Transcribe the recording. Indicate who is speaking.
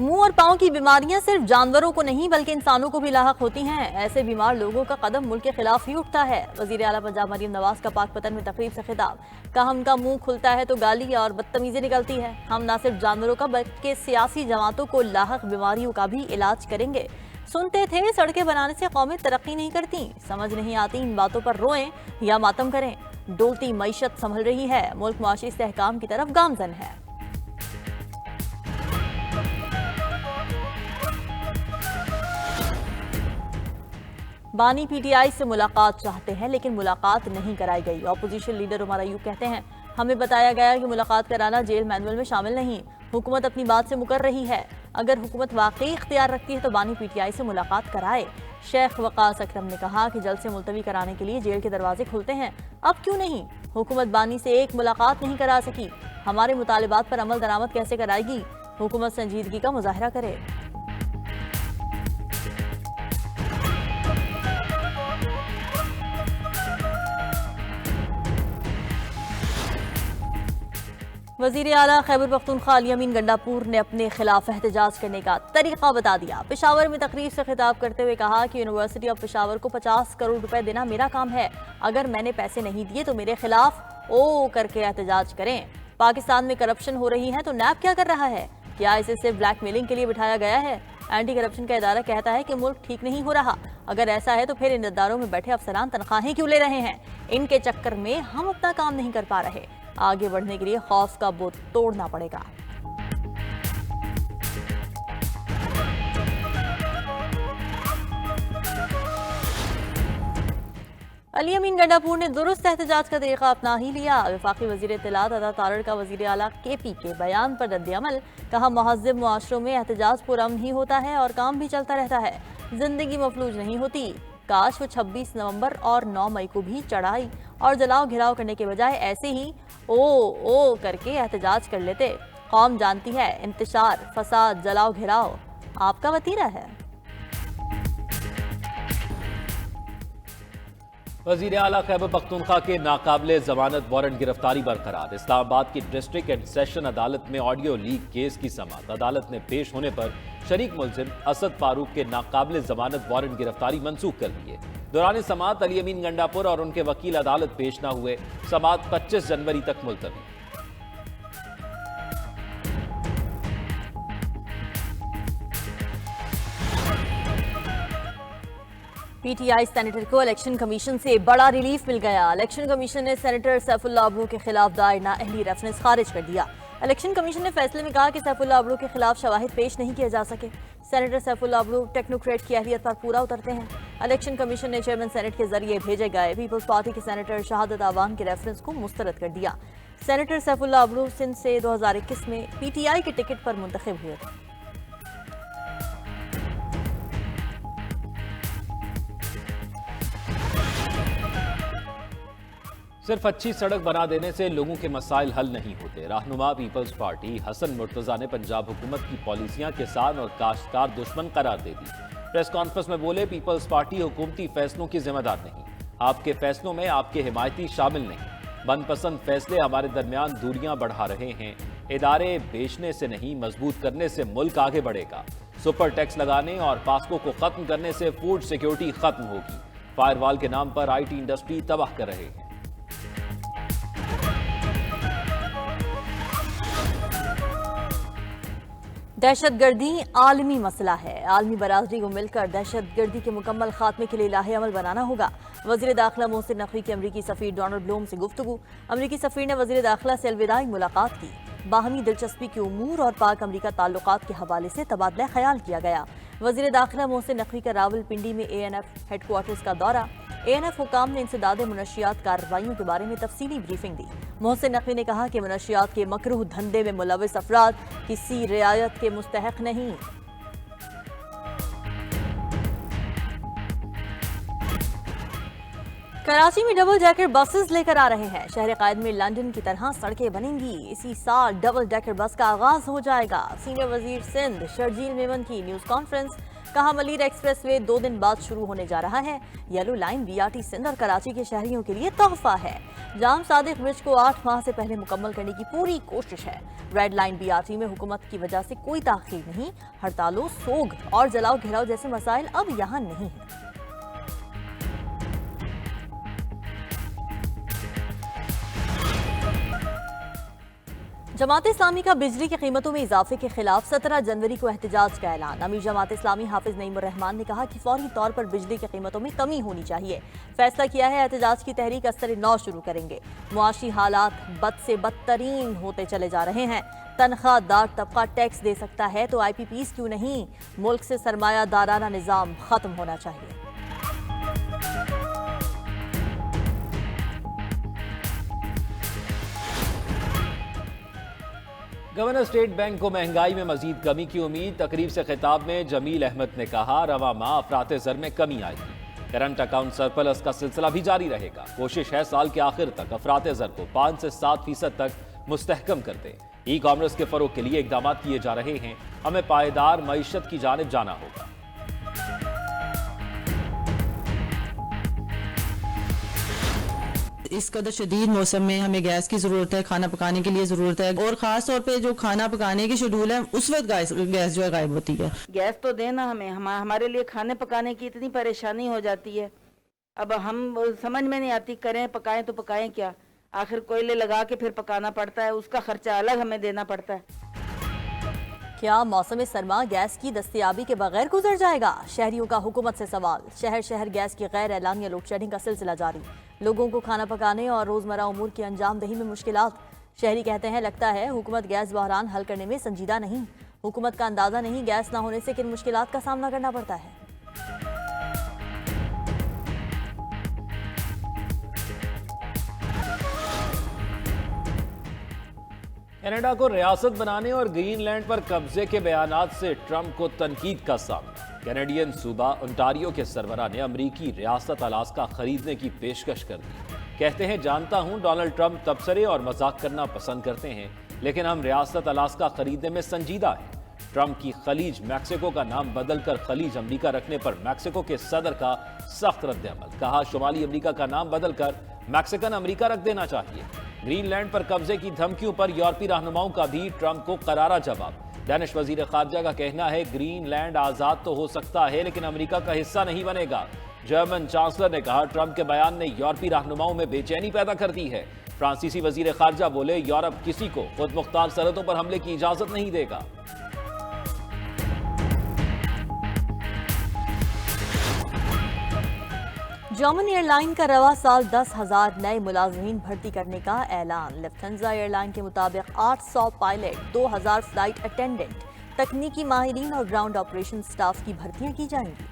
Speaker 1: मुंह और पांव की बीमारियां सिर्फ जानवरों को नहीं बल्कि इंसानों को भी लाहक होती हैं। ऐसे बीमार लोगों का कदम मुल्क के खिलाफ ही उठता है। वजीर आला पंजाब मरियम नवाज का पाकपतन में तकरीब से खिताब, कहा उनका मुंह खुलता है तो गाली और बदतमीजी निकलती है। हम न सिर्फ जानवरों का बल्कि सियासी जमातों को लाहक बीमारियों का भी इलाज करेंगे। सुनते थे सड़कें बनाने से कौमें तरक्की नहीं करती, समझ नहीं आती इन बातों पर रोएं या मातम करें। डोलती मईशत संभल रही है, मुल्क मुआशी इस्तेहकाम की तरफ गामजन है। बानी पीटीआई से मुलाकात चाहते हैं लेकिन मुलाकात नहीं कराई गई। ऑपोजिशन लीडर उमर अयूब कहते हैं, हमें बताया गया कि मुलाकात कराना जेल मैनुअल में शामिल नहीं। हुकूमत अपनी बात से मुकर रही है। अगर हुकूमत वाकई इख्तियार रखती है तो बानी पीटीआई से मुलाकात कराए। शेख वकास अकरम ने कहा कि जल्द से मुलतवी कराने के लिए जेल के दरवाजे खुलते हैं, अब क्यों नहीं? हुकूमत बानी से एक मुलाकात नहीं करा सकी, हमारे मुतालिबात पर अमल दरामद कैसे कराएगी? हुकूमत संजीदगी का मुजाहरा करे। वजीर आला खैबर पख्तूनख्वा अली अमीन गंडापुर ने अपने खिलाफ एहतजाज करने का तरीका बता दिया। पेशावर में तकरीर से खिताब करते हुए कहा कि यूनिवर्सिटी ऑफ पेशावर को 50 करोड़ रुपए देना मेरा काम है। अगर मैंने पैसे नहीं दिए तो मेरे खिलाफ ओ करके एहतजाज करें। पाकिस्तान में करप्शन हो रही है तो नैब क्या कर रहा है? क्या इसे सिर्फ ब्लैकमेलिंग के लिए बिठाया गया है? एंटी करप्शन का इदारा कहता है कि मुल्क ठीक नहीं हो रहा। अगर ऐसा है तो फिर इन इदारों में बैठे अफसरान तनख्वाहें क्यों ले रहे हैं? इनके चक्कर में हम अपना काम नहीं कर पा रहे। आगे बढ़ने के लिए खौफ का बोझ तोड़ना पड़ेगा। अली अमीन गंडापुर ने दुरुस्त एहतजाज का तरीका अपना ही लिया। वफाकी वजीर इत्तलात अता तारड़ का वजीर आला KP के बयान पर रद्द-ए-अमल, कहा महज़्ज़ब मुआशरों में एहतजाज पुरअमन ही होता है और काम भी चलता रहता है, जिंदगी मफलूज नहीं होती। काश वो 26 नवंबर और 9 मई को भी चढ़ाई और जलाओ घिराव करने के बजाय ऐसे ही ओ करके एहतजाज कर लेते। कौम जानती है इंतशार, फसाद, जलाओ घिराव आपका वतीरा है।
Speaker 2: वजीर आला खैबर पख्तूनख्वा के नाकाबिले जमानत वारंट गिरफ्तारी बरकरार। इस्लामाबाद की डिस्ट्रिक्ट एंड सेशन अदालत में ऑडियो लीक केस की समाअत। अदालत ने पेश होने पर शरीक मुलजिम असद फारूक के नाकाबिले जमानत वारंट गिरफ्तारी मंसूख कर दी है। दौरान समाअत अली अमीन गंडापुर और उनके वकील अदालत पेश न हुए। समाअत 25 जनवरी तक मुलतवी।
Speaker 1: पीटीआई सेनेटर को इलेक्शन कमीशन से बड़ा रिलीफ मिल गया। इलेक्शन कमीशन ने सेनेटर सैफुल्लाह अबरू के खिलाफ दायर नाअहली रेफरेंस खारिज कर दिया। इलेक्शन कमीशन ने फैसले में कहा कि सैफुल्लाह अबरू के खिलाफ शवाहिद पेश नहीं किए जा सके। सेनेटर सैफुल्लाह अबरू टेक्नोक्रेट की अहलियत पर पूरा उतरते हैं। इलेक्शन कमीशन ने चेयरमैन सेनेट के जरिए भेजे गए पीपल्स पार्टी के सेनेटर शहादत आवान के रेफरेंस को मुस्तरद कर दिया। सेनेटर सैफुल्लाह अबरू सिंध से 2021 में पीटीआई के टिकट पर मुंतखब हुए थे।
Speaker 2: सिर्फ अच्छी सड़क बना देने से लोगों के मसाइल हल नहीं होते। रहनुमा पीपल्स पार्टी हसन मुर्तजा ने पंजाब हुकूमत की पॉलिसियां किसान और काश्तकार दुश्मन करार दे दी। प्रेस कॉन्फ्रेंस में बोले, पीपल्स पार्टी हुकूमती फैसलों की जिम्मेदार नहीं, आपके फैसलों में आपके हिमायती शामिल नहीं। मनपसंद फैसले हमारे दरमियान दूरियां बढ़ा रहे हैं। इदारे बेचने से नहीं मजबूत करने से मुल्क आगे बढ़ेगा। सुपर टैक्स लगाने और पास्को को खत्म करने से फूड सिक्योरिटी खत्म होगी। फायरवॉल के नाम पर IT इंडस्ट्री तबाह कर रहे हैं।
Speaker 1: दहशतगर्दी आलमी मसला है। आलमी बरादरी को मिलकर दहशतगर्दी के मुकम्मल खात्मे के लिए लाहे अमल बनाना होगा। वज़ीर दाखिला मोहसिन नकवी की अमरीकी सफ़ीर डोनाल्ड ब्लूम से गुफ्तगू। अमरीकी सफ़ीर ने वज़ीर दाखिला से अलविदाई मुलाकात की। बाहमी दिलचस्पी के उमूर और पाक अमरीका ताल्लुकात के हवाले से तबादला ख्याल किया गया। वज़ीर दाखिला मोहसिन नकवी का रावलपिंडी में ANF हेडक्वार्टर्स का दौरा। ANF हुकाम ने इंसदाद मुनशियात कार्रवाइयों के बारे में तफसीली ब्रीफिंग दी। मोहसिन नकवी ने कहा कि मुनशियात के मकरूह धंधे में मुलविस अफराद किसी रियायत के मुस्तहक नहीं। कराची में डबल डेकर बसेस लेकर आ रहे हैं। शहर कायद में लंदन की तरह सड़कें बनेंगी। इसी साल डबल डेकर बस का आगाज हो जाएगा। सीनियर वजीर सिंध शर्जील मेमन की न्यूज कॉन्फ्रेंस। कहा मलीर एक्सप्रेसवे 2 दिन बाद शुरू होने जा रहा है। येलो लाइन बीआरटी सिंध और कराची के शहरियों के लिए तोहफा है। जाम सादिक ब्रिज को 8 माह से पहले मुकम्मल करने की पूरी कोशिश है। रेड लाइन बीआरटी में हुकूमत की वजह से कोई ताखीर नहीं। हड़तालों, सोग और जलाओ घेराव जैसे मसाइल अब यहाँ नहीं है। जमात इस्लामी का बिजली की कीमतों में इजाफे के खिलाफ 17 जनवरी को एहतजाज का ऐलान। अमीर जमात इस्लामी हाफिज नईमुर रहमान ने कहा कि फौरी तौर पर बिजली की कीमतों में कमी होनी चाहिए। फैसला किया है एहतजाज की तहरीक अस्तर 9 शुरू करेंगे। मुआशी हालात बद से बदतरीन होते चले जा रहे हैं। तनख्वाहदार तबका टैक्स दे सकता है तो IPPs क्यों नहीं? मुल्क से सरमायादाराना निज़ाम खत्म होना चाहिए।
Speaker 2: गवर्नर स्टेट बैंक को महंगाई में मजीद कमी की उम्मीद। तकरीब से खिताब में जमील अहमद ने कहा रवा माह अफरात ज़र में कमी आएगी। करंट अकाउंट सरप्लस का सिलसिला भी जारी रहेगा। कोशिश है साल के आखिर तक अफरात ज़र को 5 से 7% तक मुस्तहकम कर दें। ई कॉमर्स के फरोग के लिए इकदाम किए जा रहे हैं। हमें पायदार मईशत की जानिब जाना होगा।
Speaker 3: इस कदर शदीद मौसम में हमें गैस की ज़रूरत है, खाना पकाने के लिए ज़रूरत है, और ख़ास तौर पे जो खाना पकाने की शेड्यूल है उस वक्त गैस जो है गायब होती है।
Speaker 4: गैस तो देना हमारे लिए खाने पकाने की इतनी परेशानी हो जाती है। अब हम समझ में नहीं आती, करें पकाएं तो पकाएं क्या? आखिर कोयले लगा के फिर पकाना पड़ता है, उसका खर्चा अलग हमें देना पड़ता है।
Speaker 1: क्या मौसम सरमा गैस की दस्तयाबी के बगैर गुजर जाएगा? शहरियों का हुकूमत से सवाल। शहर शहर गैस की गैर एलानिया लोड शेडिंग का सिलसिला जारी। लोगों को खाना पकाने और रोजमर्रा उमूर की अंजाम दही में मुश्किलात। शहरी कहते हैं लगता है हुकूमत गैस बहरान हल करने में संजीदा नहीं। हुकूमत का अंदाजा नहीं गैस ना होने से किन मुश्किलात का सामना करना पड़ता है।
Speaker 2: कनाडा को रियासत बनाने और ग्रीनलैंड पर कब्जे के बयानात से ट्रंप को तनकीद का सामना। कैनेडियन सूबा ओंटारियो के सरबराह ने अमरीकी रियासत अलास्का खरीदने की पेशकश कर दी। कहते हैं जानता हूं डोनाल्ड ट्रंप तबसरे और मजाक करना पसंद करते हैं, लेकिन हम रियासत अलास्का खरीदने में संजीदा हैं। ट्रंप की खलीज मैक्सिको का नाम बदलकर खलीज अमरीका रखने पर मैक्सिको के सदर का सख्त रद्द-ए-अमल। कहा शुमाली अमरीका का नाम बदलकर मैक्सिकन अमरीका रख देना चाहिए। ग्रीनलैंड पर कब्जे की धमकियों पर यूरोपीय रहनुमाओं का भी ट्रंप को करारा जवाब। डेनिश वजीर खारजा का कहना है ग्रीनलैंड आजाद तो हो सकता है लेकिन अमेरिका का हिस्सा नहीं बनेगा। जर्मन चांसलर ने कहा ट्रंप के बयान ने यूरोपीय रहनुमाओं में बेचैनी पैदा कर दी है। फ्रांसीसी वजीर खारजा बोले यूरोप किसी को खुद मुख्तार सरहदों पर हमले की इजाजत नहीं देगा।
Speaker 1: जर्मन एयरलाइन का रवा साल 10,000 नए मुलाजमीन भर्ती करने का ऐलान। लुफ्थांसा एयरलाइन के मुताबिक 800 पायलट, 2000 फ्लाइट अटेंडेंट, तकनीकी माहिरीन और ग्राउंड ऑपरेशन स्टाफ की भर्तियां की जाएंगी।